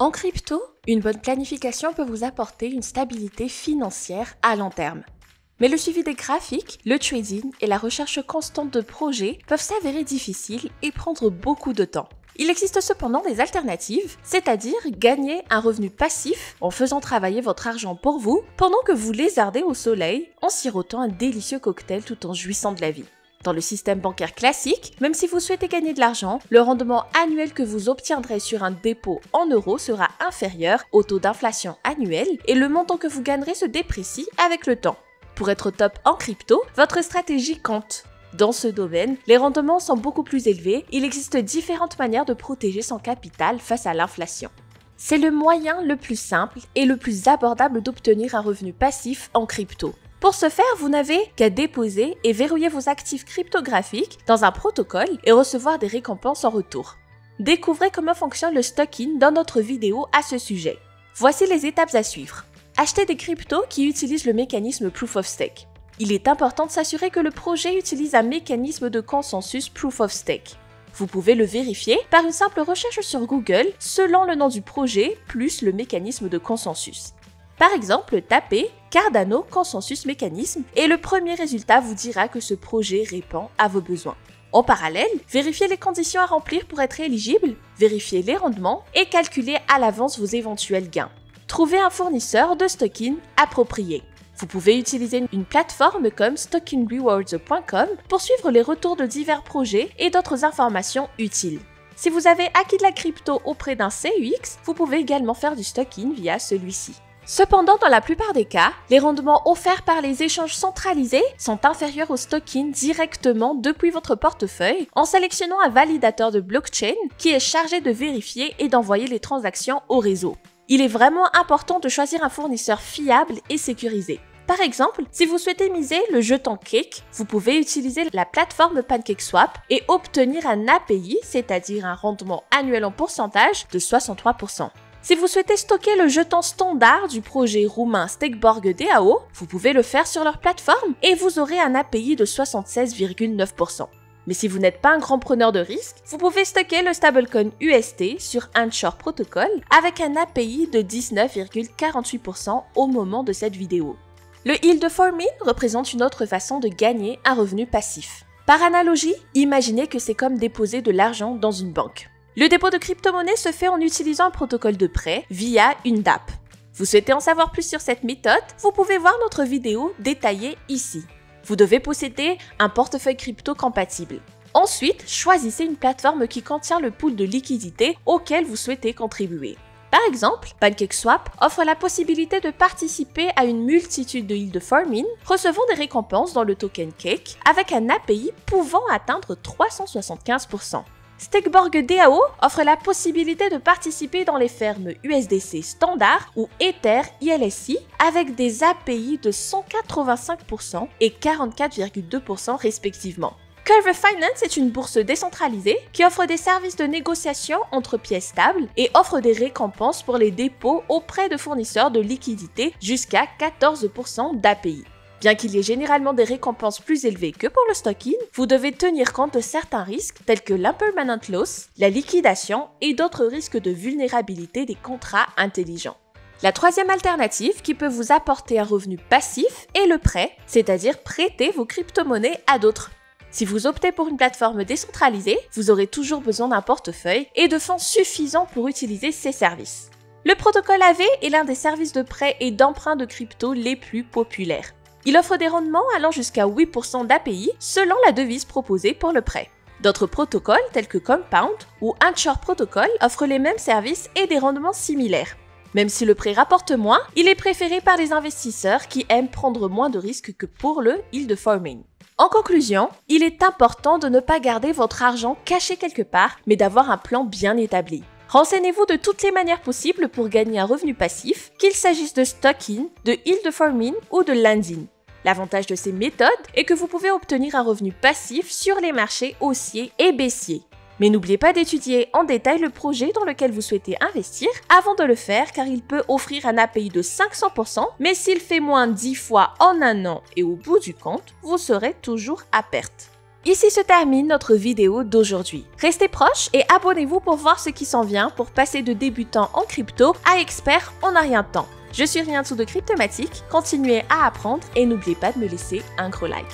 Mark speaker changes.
Speaker 1: En crypto, une bonne planification peut vous apporter une stabilité financière à long terme. Mais le suivi des graphiques, le trading et la recherche constante de projets peuvent s'avérer difficiles et prendre beaucoup de temps. Il existe cependant des alternatives, c'est-à-dire gagner un revenu passif en faisant travailler votre argent pour vous pendant que vous lézardez au soleil en sirotant un délicieux cocktail tout en jouissant de la vie. Dans le système bancaire classique, même si vous souhaitez gagner de l'argent, le rendement annuel que vous obtiendrez sur un dépôt en euros sera inférieur au taux d'inflation annuel et le montant que vous gagnerez se déprécie avec le temps. Pour être top en crypto, votre stratégie compte. Dans ce domaine, les rendements sont beaucoup plus élevés, il existe différentes manières de protéger son capital face à l'inflation. C'est le moyen le plus simple et le plus abordable d'obtenir un revenu passif en crypto. Pour ce faire, vous n'avez qu'à déposer et verrouiller vos actifs cryptographiques dans un protocole et recevoir des récompenses en retour. Découvrez comment fonctionne le stocking dans notre vidéo à ce sujet. Voici les étapes à suivre. Achetez des cryptos qui utilisent le mécanisme Proof of Stake. Il est important de s'assurer que le projet utilise un mécanisme de consensus Proof of Stake. Vous pouvez le vérifier par une simple recherche sur Google selon le nom du projet plus le mécanisme de consensus. Par exemple, tapez Cardano Consensus Mécanisme et le premier résultat vous dira que ce projet répond à vos besoins. En parallèle, vérifiez les conditions à remplir pour être éligible, vérifiez les rendements et calculez à l'avance vos éventuels gains. Trouvez un fournisseur de stocking approprié. Vous pouvez utiliser une plateforme comme stockingrewards.com pour suivre les retours de divers projets et d'autres informations utiles. Si vous avez acquis de la crypto auprès d'un CEX, vous pouvez également faire du stocking via celui-ci. Cependant, dans la plupart des cas, les rendements offerts par les échanges centralisés sont inférieurs au stocking directement depuis votre portefeuille en sélectionnant un validateur de blockchain qui est chargé de vérifier et d'envoyer les transactions au réseau. Il est vraiment important de choisir un fournisseur fiable et sécurisé. Par exemple, si vous souhaitez miser le jeton Cake, vous pouvez utiliser la plateforme PancakeSwap et obtenir un API, c'est-à-dire un rendement annuel en pourcentage de 63%. Si vous souhaitez stocker le jeton standard du projet roumain Stakeborg DAO, vous pouvez le faire sur leur plateforme et vous aurez un API de 76,9%. Mais si vous n'êtes pas un grand preneur de risque, vous pouvez stocker le stablecoin UST sur Anchor Protocol avec un API de 19,48% au moment de cette vidéo. Le yield farming représente une autre façon de gagner un revenu passif. Par analogie, imaginez que c'est comme déposer de l'argent dans une banque. Le dépôt de crypto-monnaie se fait en utilisant un protocole de prêt via une DApp. Vous souhaitez en savoir plus sur cette méthode? Vous pouvez voir notre vidéo détaillée ici. Vous devez posséder un portefeuille crypto compatible. Ensuite, choisissez une plateforme qui contient le pool de liquidités auquel vous souhaitez contribuer. Par exemple, PancakeSwap offre la possibilité de participer à une multitude de yield farming, recevant des récompenses dans le token Cake avec un API pouvant atteindre 375%. Stakeborg DAO offre la possibilité de participer dans les fermes USDC standard ou Ether ILSI avec des API de 185% et 44,2% respectivement. Curve Finance est une bourse décentralisée qui offre des services de négociation entre pièces stables et offre des récompenses pour les dépôts auprès de fournisseurs de liquidités jusqu'à 14% d'API. Bien qu'il y ait généralement des récompenses plus élevées que pour le stocking, vous devez tenir compte de certains risques tels que l'impermanent loss, la liquidation et d'autres risques de vulnérabilité des contrats intelligents. La troisième alternative qui peut vous apporter un revenu passif est le prêt, c'est-à-dire prêter vos crypto-monnaies à d'autres. Si vous optez pour une plateforme décentralisée, vous aurez toujours besoin d'un portefeuille et de fonds suffisants pour utiliser ces services. Le protocole AV est l'un des services de prêt et d'emprunt de crypto les plus populaires. Il offre des rendements allant jusqu'à 8% d'API selon la devise proposée pour le prêt. D'autres protocoles tels que Compound ou Anchor Protocol offrent les mêmes services et des rendements similaires. Même si le prêt rapporte moins, il est préféré par les investisseurs qui aiment prendre moins de risques que pour le yield farming. En conclusion, il est important de ne pas garder votre argent caché quelque part, mais d'avoir un plan bien établi. Renseignez-vous de toutes les manières possibles pour gagner un revenu passif, qu'il s'agisse de stocking, de yield farming ou de lending. L'avantage de ces méthodes est que vous pouvez obtenir un revenu passif sur les marchés haussiers et baissiers. Mais n'oubliez pas d'étudier en détail le projet dans lequel vous souhaitez investir avant de le faire car il peut offrir un API de 500%, mais s'il fait moins 10 fois en un an et au bout du compte, vous serez toujours à perte. Ici se termine notre vidéo d'aujourd'hui. Restez proches et abonnez-vous pour voir ce qui s'en vient pour passer de débutant en crypto à expert en un rien de temps. Je suis Rien-Dessous de Cryptomatique, continuez à apprendre et n'oubliez pas de me laisser un gros like.